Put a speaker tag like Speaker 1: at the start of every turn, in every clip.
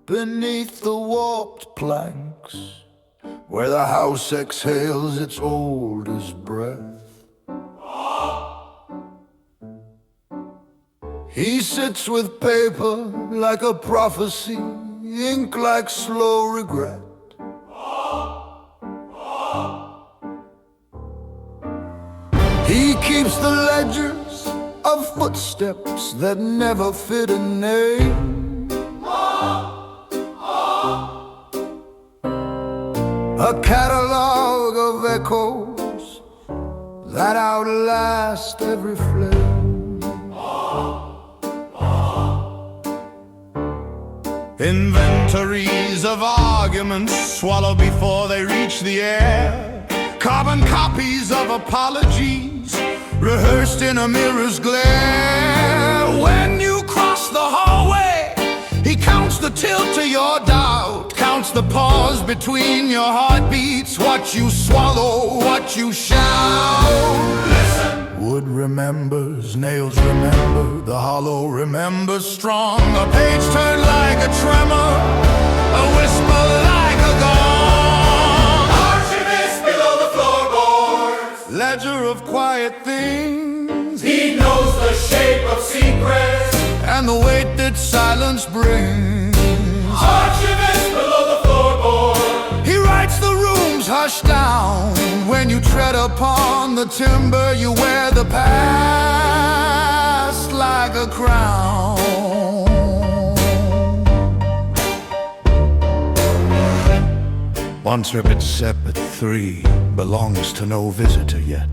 Speaker 1: Beneath the warped planks, where the house exhales its oldest breath, he sits with paper like a prophecy, ink like slow regret. He keeps the ledgers of footsteps that never fit a name. A catalogue of echoes that outlast every flame. Inventories of arguments swallowed before they reach the air. Carbon copies of apologies rehearsed in a mirror's glare. When you cross the hallway, he counts the tilt to your doubt, counts the pause between your heartbeats, what you swallow, what you shout. Listen. Wood remembers, nails remember, the hollow remembers strong. A page turned like a tremor, a whisper like a gong. Archivist below the floorboards, ledger of quiet things. He knows the shape of secrets and the weight that silence brings. Archivist below the floorboard, he writes the rooms hushed down. When you tread upon the timber, you wear the past like a crown. One tripped step at 3 belongs to no visitor yet.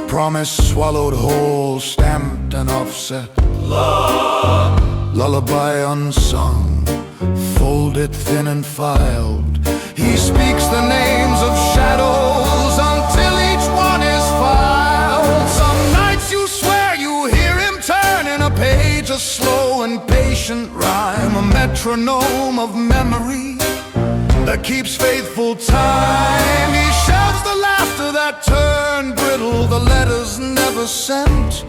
Speaker 1: Promise swallowed whole, stamped and offset. Love. Lullaby unsung, folded thin and filed. He speaks the names of shadows until each one is filed. Some nights you swear you hear him turn in a page, a slow and patient rhyme, a metronome of memory that keeps faithful time. He shouts the laughter that turned brittle, the letters never sent,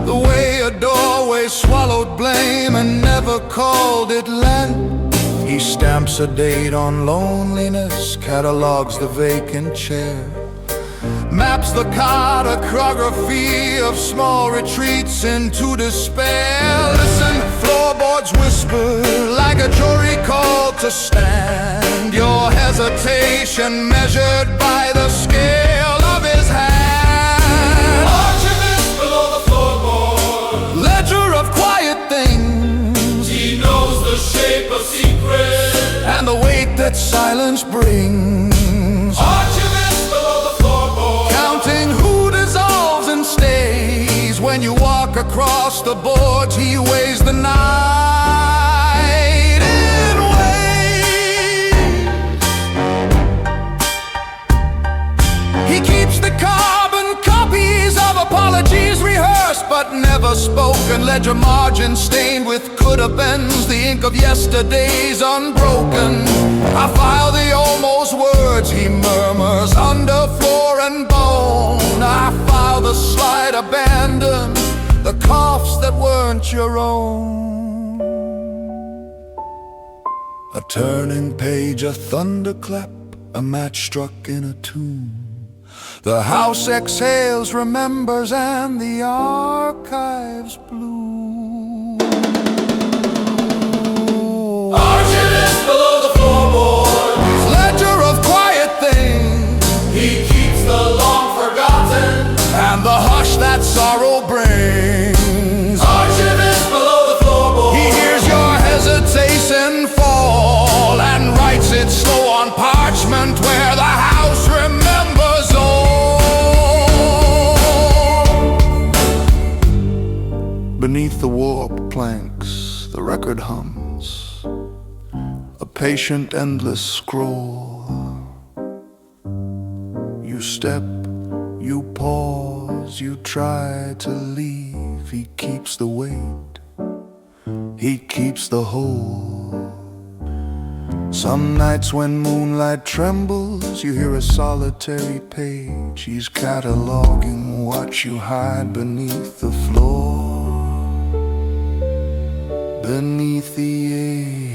Speaker 1: the way a doorway swallowed blame and never called it Lent. He stamps a date on loneliness, catalogues the vacant chair, maps the cartography of small retreats into despair. Listen, floorboards whisper like a jury called to stand, your hesitation measured by the scale of his hand. Archivist below the floorboard, ledger of quiet things. He knows the shape of secrets and the weight that silence brings. Archivist below the floorboard, counting who dissolves and stays. When you walk across the boards, he weighs the night in waves. He keeps the carbon copies of apologies rehearsed but never spoken, ledger margin stained with could-have-beens, the ink of yesterday's unbroken. I file the almost words he murmurs under floor and bone. I file the slight abandon, the coughs that weren't your own. A turning page, a thunderclap, a match struck in a tomb. The house exhales, remembers, and the archives bloom. Archivist below the floorboards, ledger of quiet things. He keeps the long forgotten and the hush that sorrow brings. Archivist below the floorboards, he hears your hesitation fall and writes it slow on parchment where the house remembers all. Beneath the warped planks, the record hums, a patient, endless scroll. You step, you pause, you try to leave. He keeps the weight, he keeps the whole. Some nights when moonlight trembles, you hear a solitary page. He's cataloguing what you hide beneath the floor. beneath the